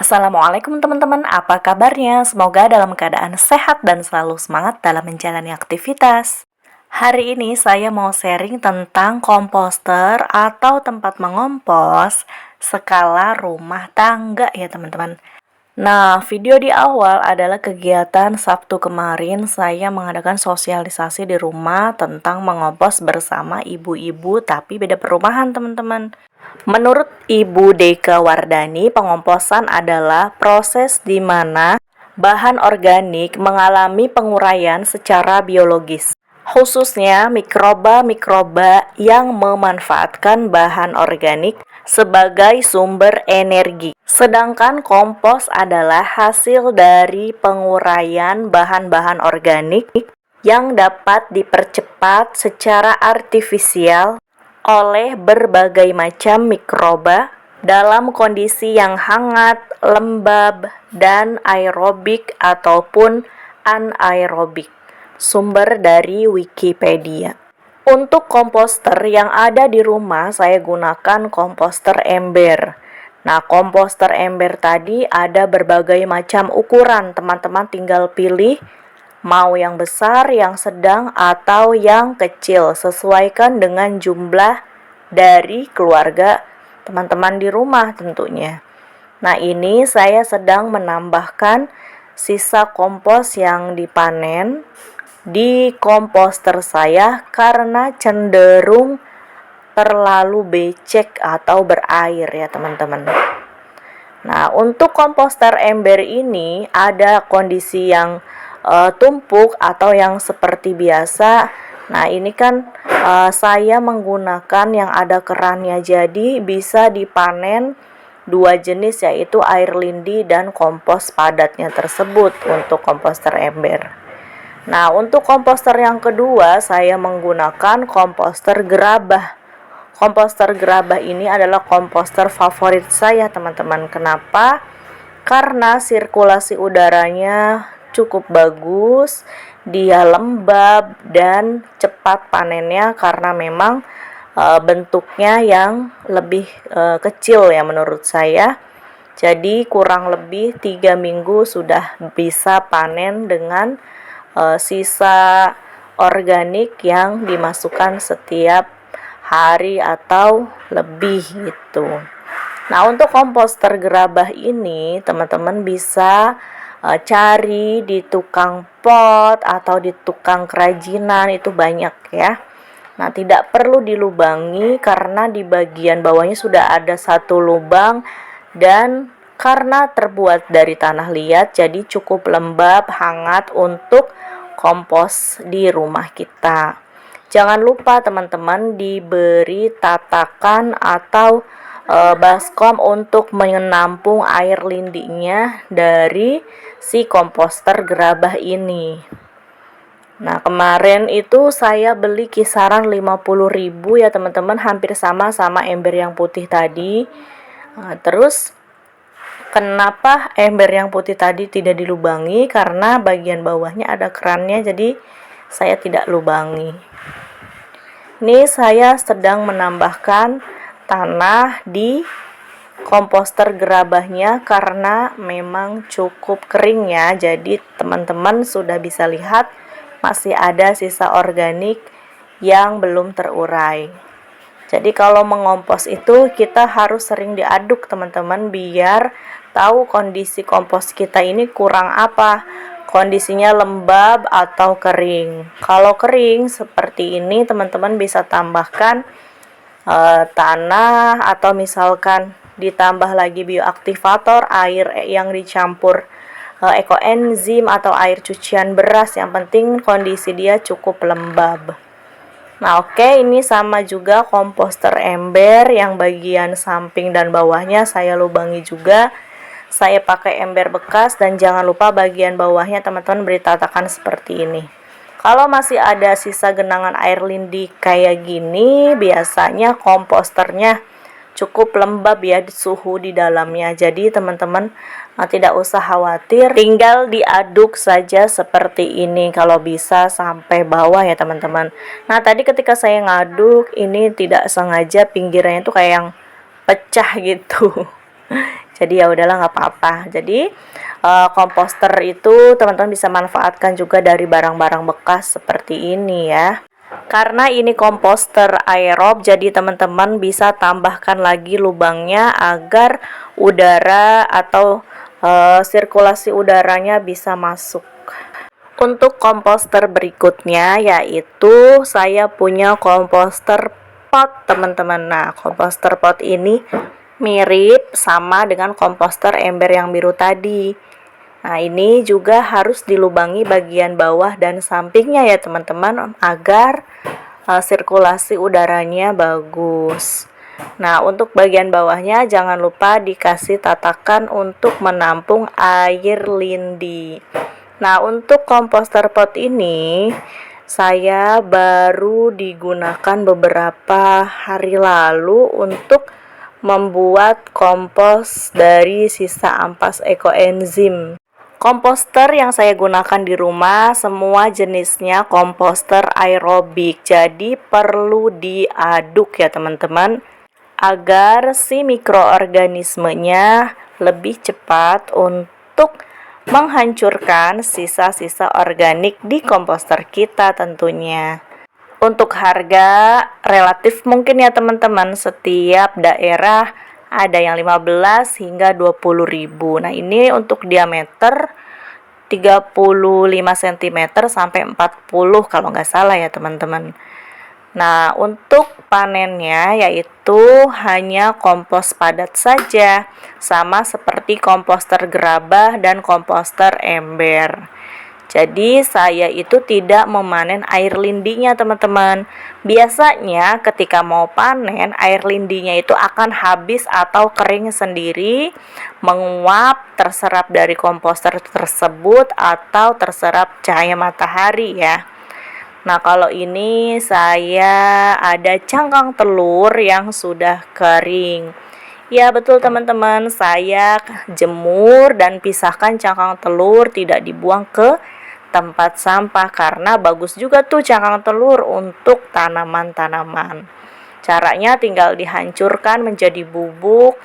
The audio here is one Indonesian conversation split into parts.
Assalamualaikum teman-teman, apa kabarnya? Semoga dalam keadaan sehat dan selalu semangat dalam menjalani aktivitas. Hari ini saya mau sharing tentang komposter atau tempat mengompos skala rumah tangga ya teman-teman. Nah, video di awal adalah kegiatan Sabtu kemarin saya mengadakan sosialisasi di rumah tentang mengompos bersama ibu-ibu tapi beda perumahan teman-teman. Menurut Ibu Deka Wardani, pengomposan adalah proses di mana bahan organik mengalami penguraian secara biologis, khususnya mikroba-mikroba yang memanfaatkan bahan organik sebagai sumber energi. Sedangkan kompos adalah hasil dari penguraian bahan-bahan organik yang dapat dipercepat secara artifisial oleh berbagai macam mikroba dalam kondisi yang hangat, lembab, dan aerobik ataupun anaerobik. Sumber dari Wikipedia. Untuk komposter yang ada di rumah, saya gunakan komposter ember. Nah, komposter ember tadi ada berbagai macam ukuran. Teman-teman tinggal pilih mau yang besar, yang sedang, atau yang kecil. Sesuaikan dengan jumlah dari keluarga teman-teman di rumah tentunya. Nah, ini saya sedang menambahkan sisa kompos yang dipanen di komposter saya karena cenderung terlalu becek atau berair ya teman-teman. Nah, untuk komposter ember ini ada kondisi yang tumpuk atau yang seperti biasa. Nah, ini kan saya menggunakan yang ada kerannya, jadi bisa dipanen dua jenis yaitu air lindi dan kompos padatnya tersebut untuk komposter ember. Nah, untuk komposter yang kedua saya menggunakan komposter gerabah. Komposter gerabah ini adalah komposter favorit saya, teman-teman. Kenapa? Karena sirkulasi udaranya cukup bagus, dia lembab dan cepat panennya karena memang bentuknya yang lebih kecil ya menurut saya. Jadi kurang lebih 3 minggu sudah bisa panen dengan sisa organik yang dimasukkan setiap hari atau lebih gitu. Nah, untuk komposter gerabah ini teman-teman bisa cari di tukang pot atau di tukang kerajinan, itu banyak ya. Nah, tidak perlu dilubangi karena di bagian bawahnya sudah ada satu lubang dan karena terbuat dari tanah liat jadi cukup lembab, hangat untuk kompos di rumah kita. Jangan lupa teman-teman diberi tatakan atau baskom untuk menampung air lindinya dari si komposter gerabah ini. Nah, kemarin itu saya beli kisaran 50.000 ya teman-teman, hampir sama ember yang putih tadi. Nah, terus kenapa ember yang putih tadi tidak dilubangi? Karena bagian bawahnya ada kerannya, jadi saya tidak lubangi. Ini saya sedang menambahkan tanah di komposter gerabahnya karena memang cukup kering ya. Jadi teman-teman sudah bisa lihat masih ada sisa organik yang belum terurai. Jadi kalau mengompos itu kita harus sering diaduk teman-teman biar tahu kondisi kompos kita ini kurang apa. Kondisinya lembab atau kering. Kalau kering seperti ini teman-teman bisa tambahkan tanah atau misalkan ditambah lagi bioaktivator, air yang dicampur ekoenzim atau air cucian beras, yang penting kondisi dia cukup lembab. Nah, oke, ini sama juga komposter ember yang bagian samping dan bawahnya saya lubangi juga. Saya pakai ember bekas dan jangan lupa bagian bawahnya teman-teman beri tatakan seperti ini. Kalau masih ada sisa genangan air lindi kayak gini, biasanya komposternya cukup lembab ya suhu di dalamnya. Jadi teman-teman tidak usah khawatir, tinggal diaduk saja seperti ini kalau bisa sampai bawah ya teman-teman. Nah, tadi ketika saya ngaduk ini tidak sengaja pinggirnya itu kayak yang pecah gitu. Jadi ya udahlah, nggak apa-apa. Jadi komposter itu teman-teman bisa manfaatkan juga dari barang-barang bekas seperti ini ya. Karena ini komposter aerob, jadi teman-teman bisa tambahkan lagi lubangnya agar udara atau sirkulasi udaranya bisa masuk. Untuk komposter berikutnya yaitu saya punya komposter pot, teman-teman. Nah, komposter pot ini mirip sama dengan komposter ember yang biru tadi. Nah, ini juga harus dilubangi bagian bawah dan sampingnya ya teman-teman, agar sirkulasi udaranya bagus. Nah, untuk bagian bawahnya jangan lupa dikasih tatakan untuk menampung air lindi. Nah, untuk komposter pot ini saya baru digunakan beberapa hari lalu untuk membuat kompos dari sisa ampas ekoenzim. Komposter yang saya gunakan di rumah semua jenisnya komposter aerobik, jadi perlu diaduk ya teman-teman, agar si mikroorganismenya lebih cepat untuk menghancurkan sisa-sisa organik di komposter kita tentunya. Untuk harga relatif mungkin ya teman-teman, setiap daerah ada yang 15 hingga 20 ribu. Nah, ini untuk diameter 35 cm sampai 40 kalau nggak salah ya teman-teman. Nah, untuk panennya yaitu hanya kompos padat saja, sama seperti komposter gerabah dan komposter ember. Jadi saya itu tidak memanen air lindinya teman-teman. Biasanya ketika mau panen, air lindinya itu akan habis atau kering sendiri, menguap, terserap dari komposter tersebut atau terserap cahaya matahari ya. Nah, kalau ini saya ada cangkang telur yang sudah kering. Ya betul teman-teman, saya jemur dan pisahkan cangkang telur, tidak dibuang ke tempat sampah karena bagus juga tuh cangkang telur untuk tanaman-tanaman. Caranya tinggal dihancurkan menjadi bubuk,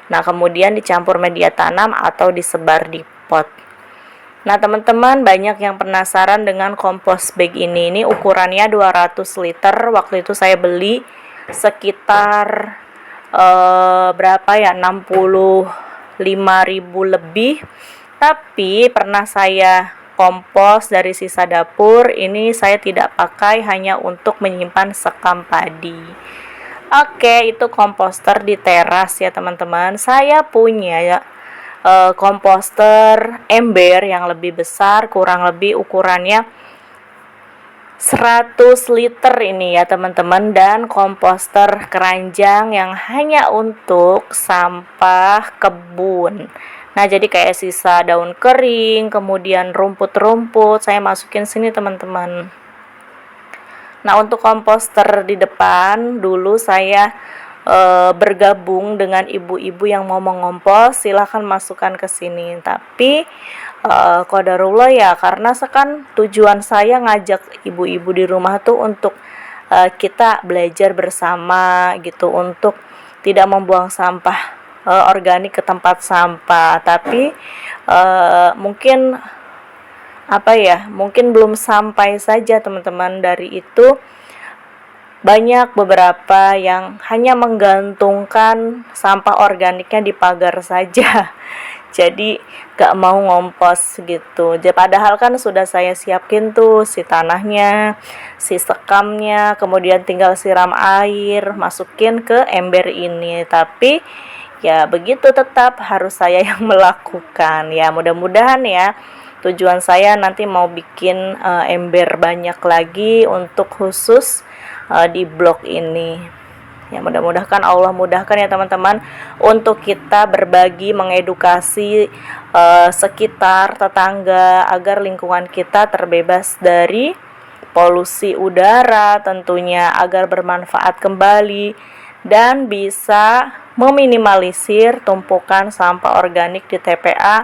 nah kemudian dicampur media tanam atau disebar di pot. Nah teman-teman, banyak yang penasaran dengan kompos bag ini. Ini ukurannya 200 liter, waktu itu saya beli sekitar berapa ya, 65.000 lebih. Tapi pernah saya kompos dari sisa dapur, ini saya tidak pakai, hanya untuk menyimpan sekam padi. Oke, itu komposter di teras ya teman-teman. Saya punya ya komposter ember yang lebih besar, kurang lebih ukurannya 100 liter ini ya teman-teman, dan komposter keranjang yang hanya untuk sampah kebun. Nah, jadi kayak sisa daun kering, kemudian rumput-rumput, saya masukin sini teman-teman. Nah, untuk komposter di depan, dulu saya bergabung dengan ibu-ibu yang mau mengompos, silahkan masukkan ke sini. Tapi qadarullah ya, karena kan tujuan saya ngajak ibu-ibu di rumah tuh untuk kita belajar bersama gitu, untuk tidak membuang sampah organik ke tempat sampah. Tapi mungkin mungkin belum sampai saja teman-teman. Dari itu banyak beberapa yang hanya menggantungkan sampah organiknya di pagar saja. Jadi gak mau ngompos gitu. Padahal kan sudah saya siapin tuh si tanahnya, si sekamnya, kemudian tinggal siram air, masukin ke ember ini. Tapi ya begitu, tetap harus saya yang melakukan. Ya mudah-mudahan ya, tujuan saya nanti mau bikin ember banyak lagi untuk khusus di blog ini. Ya mudah-mudahan Allah mudahkan ya teman-teman, untuk kita berbagi, mengedukasi sekitar tetangga agar lingkungan kita terbebas dari polusi udara tentunya, agar bermanfaat kembali dan bisa meminimalisir tumpukan sampah organik di TPA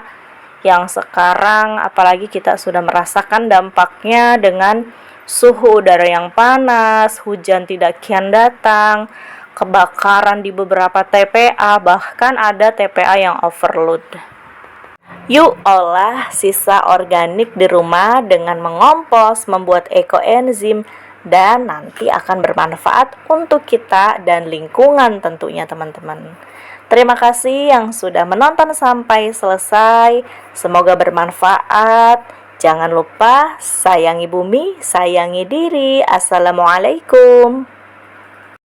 yang sekarang apalagi kita sudah merasakan dampaknya dengan suhu udara yang panas, hujan tidak kian datang, kebakaran di beberapa TPA, bahkan ada TPA yang overload. Yuk olah sisa organik di rumah dengan mengompos, membuat ekoenzim, dan nanti akan bermanfaat untuk kita dan lingkungan tentunya teman-teman. Terima kasih yang sudah menonton sampai selesai. Semoga bermanfaat. Jangan lupa sayangi bumi, sayangi diri. Assalamualaikum.